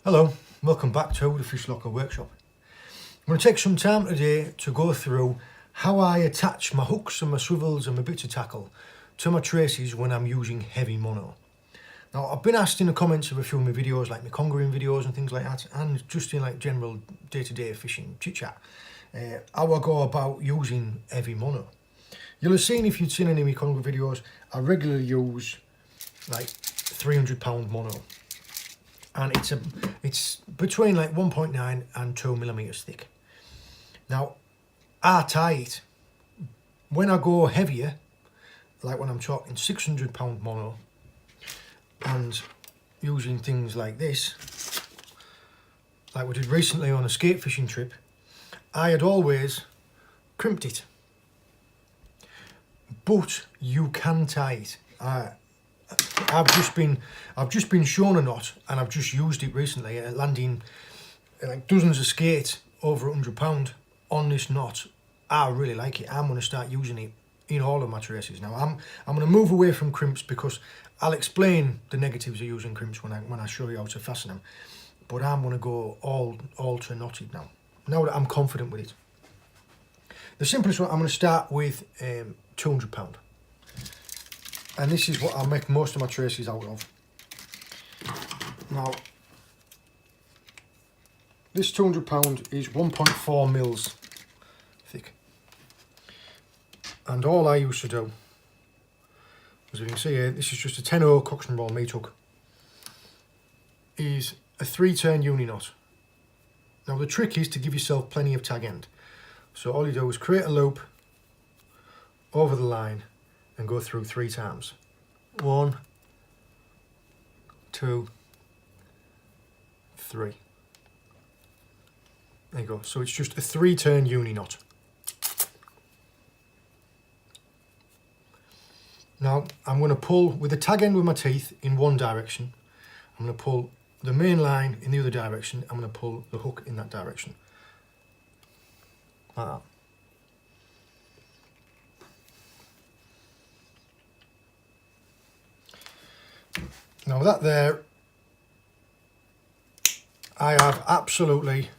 Hello, welcome back to the Fish Locker Workshop. I'm going to take some time today to go through how I attach my hooks and my swivels and my bits of tackle to my traces when I'm using heavy mono. Now, I've been asked in the comments of a few of my videos, like my congering videos and things like that, and just in like general day-to-day fishing chit-chat, how I go about using heavy mono. You'll have seen, if you've seen any of my conger videos, I regularly use like 300 pound mono. And it's between like 1.9 and 2 millimeters thick. Now, I tie it when I go heavier, like when I'm talking 600 pound mono, and using things like this, like we did recently on a skate fishing trip. I had always crimped it, but you can tie it. I've just been shown a knot, and I've just used it recently, landing like dozens of skates over £100 on this knot. I really like it. I'm going to start using it in all of my traces now. I'm going to move away from crimps because I'll explain the negatives of using crimps when I show you how to fasten them. But I'm going to go all to knotted now that I'm confident with it. The simplest one, I'm going to start with £200. And this is what I make most of my traces out of. Now, this £200 is 1.4 mils thick. And all I used to do, as you can see here, this is just a 10-0 Coxswain Ball meat hook, is a 3-turn uni knot. Now the trick is to give yourself plenty of tag end. So all you do is create a loop over the line and go through 3 times. 1, 2, 3. There you go. So it's just a 3-turn uni knot. Now I'm going to pull with the tag end with my teeth in one direction. I'm going to pull the main line in the other direction. I'm going to pull the hook in that direction. Like that. Now that there, I have absolutely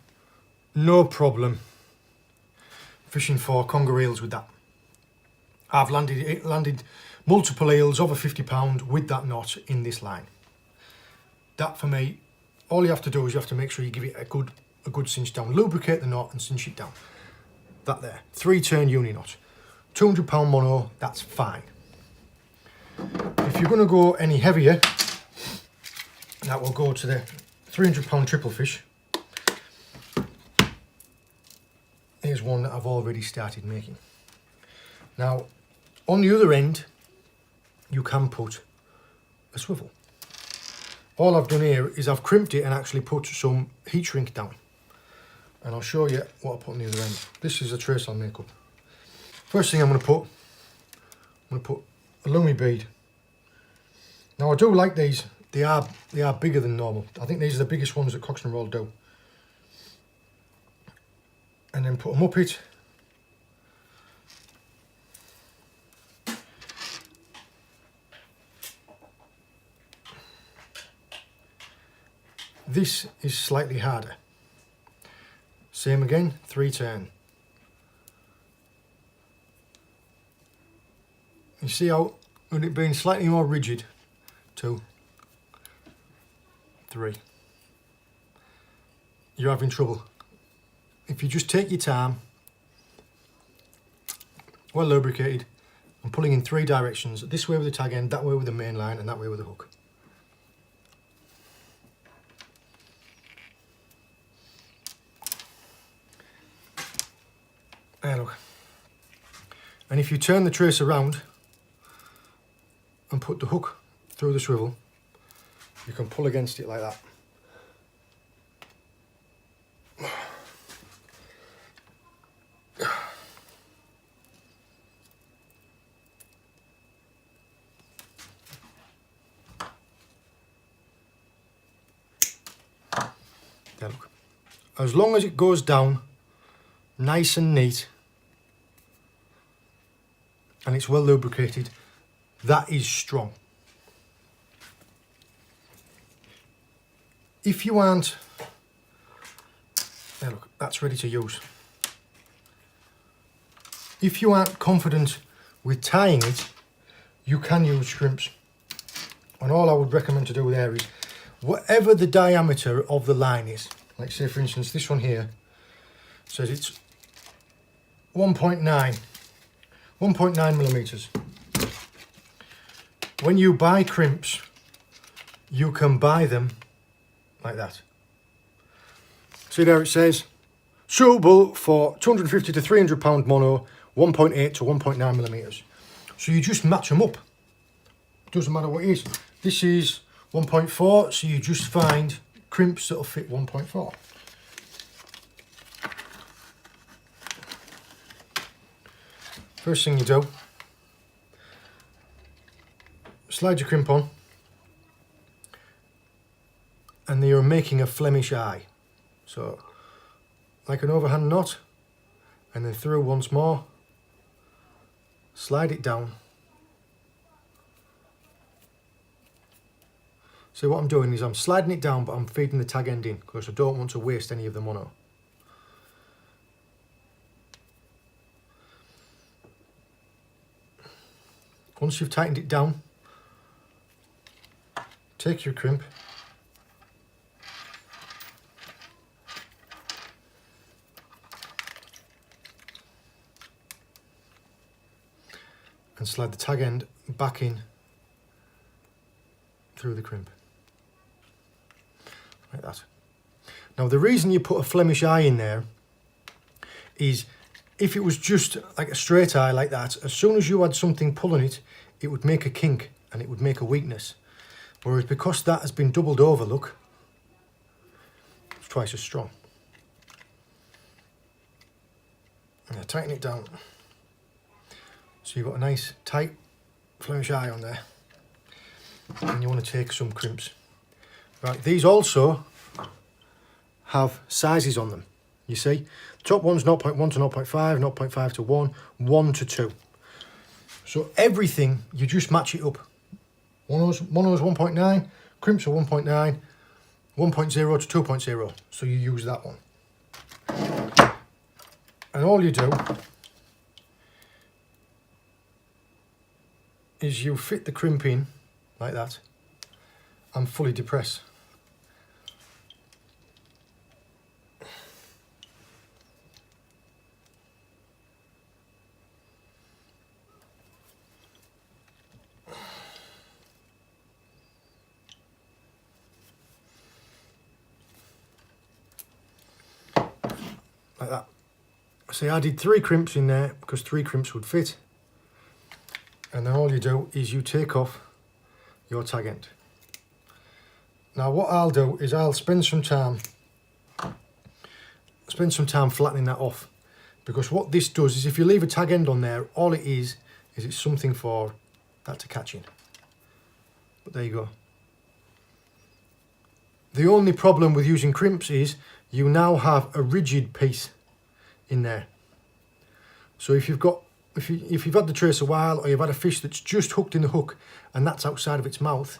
no problem fishing for conger eels with that. I've landed multiple eels over 50 pound with that knot in this line. That for me, all you have to do is you have to make sure you give it a good cinch down, lubricate the knot and cinch it down. That there, 3-turn uni knot, 200 pound mono, that's fine. If you're going to go any heavier, that will go to the 300 pound triple fish. Here's one that I've already started making. Now, on the other end, you can put a swivel. All I've done here is I've crimped it and actually put some heat shrink down. And I'll show you what I put on the other end. This is a trace I'll make up. First thing I'm going to put a lumi bead. Now I do like these. They are bigger than normal. I think these are the biggest ones that Coxswain Roll do. And then put them up it. This is slightly harder. Same again, 3-turn. You see how, with it being slightly more rigid, 2, 3. You're having trouble. If you just take your time, well lubricated, and pulling in 3 directions, this way with the tag end, that way with the main line, and that way with the hook. There, look. And if you turn the trace around and put the hook through the swivel, you can pull against it like that. There, look. As long as it goes down nice and neat and it's well lubricated, that is strong. if you aren't, there, look, that's ready to use. If you aren't confident with tying it, you can use crimps. And all I would recommend to do there is, whatever the diameter of the line is, like say for instance this one here says it's 1.9 millimeters. When you buy crimps, you can buy them like that. See there it says suitable for 250 to 300 pound mono, 1.8 to 1.9 millimeters. So you just match them up. Doesn't matter what it is. This is 1.4, so you just find crimps that'll fit 1.4. First thing you do, slide your crimp on, and you're making a Flemish eye. So, like an overhand knot, and then through once more, slide it down. So what I'm doing is I'm sliding it down, but I'm feeding the tag end in because I don't want to waste any of the mono. Once you've tightened it down, take your crimp and slide the tag end back in through the crimp. Like that. Now the reason you put a Flemish eye in there is if it was just like a straight eye like that, as soon as you had something pulling it, it would make a kink and it would make a weakness. Whereas because that has been doubled over, look, it's twice as strong. And I tighten it down. So you've got a nice tight Flemish eye on there. And you want to take some crimps. Right, these also have sizes on them. You see, top one's 0.1 to 0.5, 0.5 to 1, 1 to 2. So everything, you just match it up. Mono's 1.9, crimps are 1.9, 1.0 to 2.0. So you use that one. And all you do is you fit the crimp in like that and fully depress. Like that. See, I did 3 crimps in there because 3 crimps would fit. And then all you do is you take off your tag end. Now what I'll do is I'll spend some time flattening that off, because what this does is if you leave a tag end on there, all it is it's something for that to catch in. But there you go. The only problem with using crimps is you now have a rigid piece in there. So if you've had the trace a while, or you've had a fish that's just hooked in the hook and that's outside of its mouth,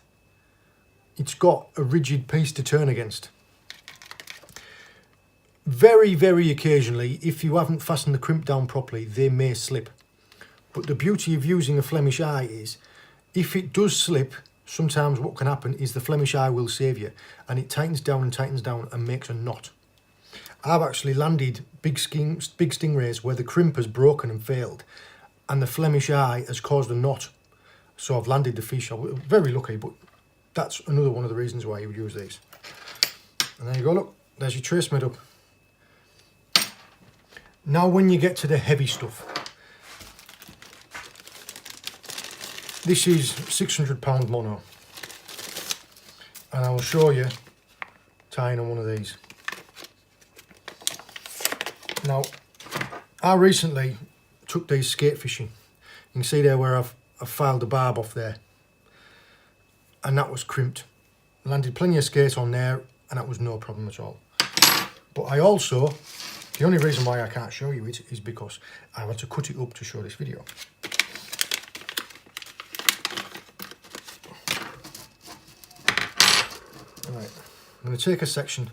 it's got a rigid piece to turn against. Very, very occasionally, if you haven't fastened the crimp down properly, they may slip. But the beauty of using a Flemish eye is, if it does slip, sometimes what can happen is the Flemish eye will save you, and it tightens down and makes a knot. I've actually landed big stingrays where the crimp has broken and failed, and the Flemish eye has caused a knot. So I've landed the fish. I was very lucky, but that's another one of the reasons why you would use these. And there you go, look, there's your trace made up. Now when you get to the heavy stuff, this is 600-pound mono, and I will show you tying on one of these. Now, I recently took these skate fishing. You can see there where I've filed the barb off there, and that was crimped. Landed plenty of skate on there, and that was no problem at all. But I also, the only reason why I can't show you it is because I had to cut it up to show this video. Right, I'm going to take a section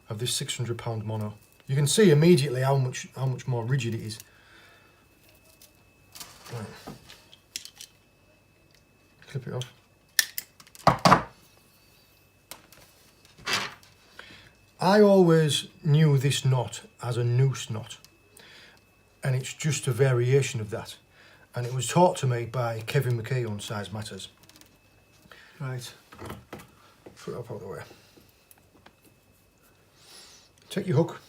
of this 600 mono. You can see immediately how much more rigid it is. Right. Clip it off. I always knew this knot as a noose knot, and it's just a variation of that, and it was taught to me by Kevin McKay on Size Matters. Right, put it up out of the way. Take your hook,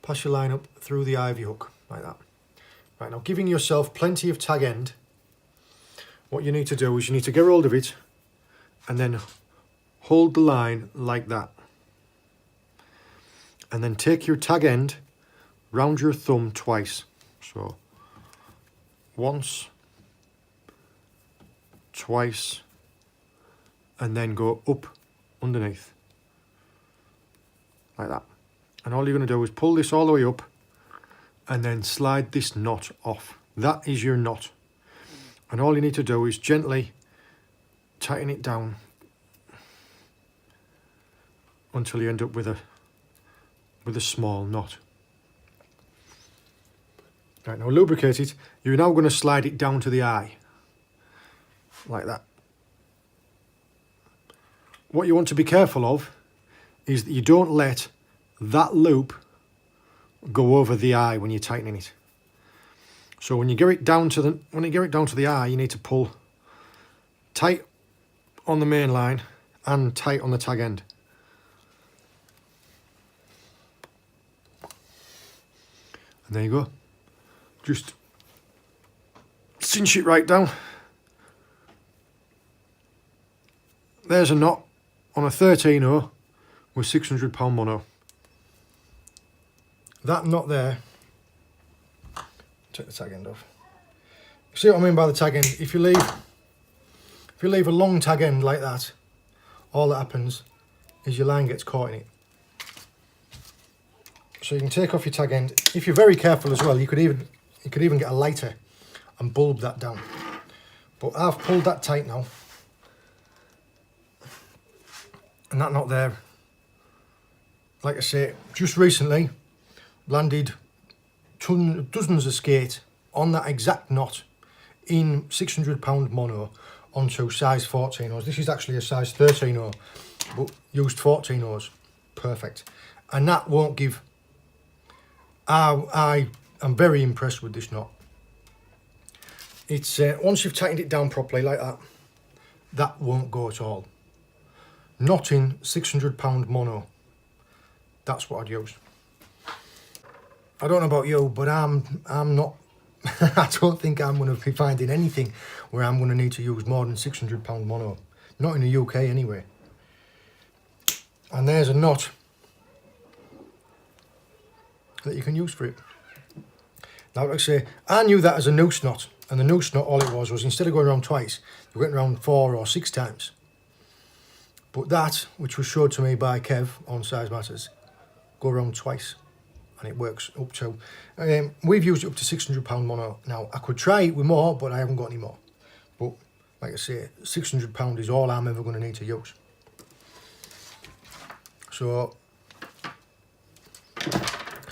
pass your line up through the ivy hook like that. Right, now giving yourself plenty of tag end, what you need to do is you need to get hold of it and then hold the line like that. And then take your tag end round your thumb twice. So once, twice, and then go up underneath like that. And all you're going to do is pull this all the way up and then slide this knot off. That is your knot. And all you need to do is gently tighten it down until you end up with a small knot. Right, now lubricate it. You're now going to slide it down to the eye like that. What you want to be careful of is that you don't let that loop go over the eye when you're tightening it. So when you get it down to the eye, you need to pull tight on the main line and tight on the tag end. And there you go. Just cinch it right down. There's a knot on a 13/0 with 600 mono. That knot there, take the tag end off. See what I mean by the tag end? If you leave a long tag end like that, all that happens is your line gets caught in it. So you can take off your tag end. If you're very careful as well, you could even get a lighter and bulb that down. But I've pulled that tight now. And that knot there, like I say, just recently landed dozens of skate on that exact knot in 600 mono onto size 14/0s. This is actually a size 13/0, but used 14/0s. Perfect. And that won't give... I am very impressed with this knot. It's once you've tightened it down properly like that, that won't go at all. Not in 600 mono. That's what I'd use. I don't know about you, but I'm not... I don't think I'm going to be finding anything where I'm going to need to use more than 600 mono. Not in the UK anyway. And there's a knot that you can use for it. Now, like I say, I knew that as a noose knot, and the noose knot, all it was instead of going around twice, you went around 4 or 6 times. But that, which was showed to me by Kev on Size Matters, go around twice, and it works up to... we've used it up to 600 mono. Now, I could try it with more, but I haven't got any more. But, like I say, 600 pound is all I'm ever going to need to use. So,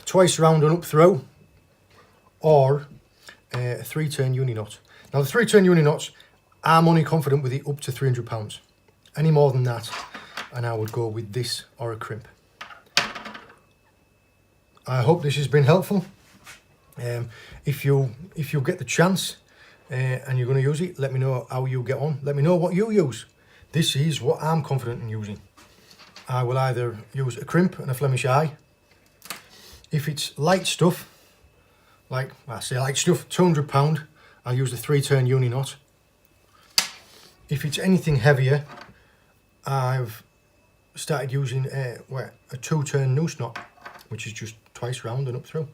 twice round and up through, or a 3-turn uni knot. Now the 3-turn uni knots, I'm only confident with it up to 300 pounds. Any more than that, and I would go with this or a crimp. I hope this has been helpful. If you get the chance and you're going to use it, let me know how you get on. Let me know what you use. This is what I'm confident in using. I will either use a crimp and a Flemish eye. If it's light stuff, like I say light stuff, 200 pound, I'll use the 3-turn uni knot. If it's anything heavier, I've started using a 2-turn noose knot, which is just twice round and up through.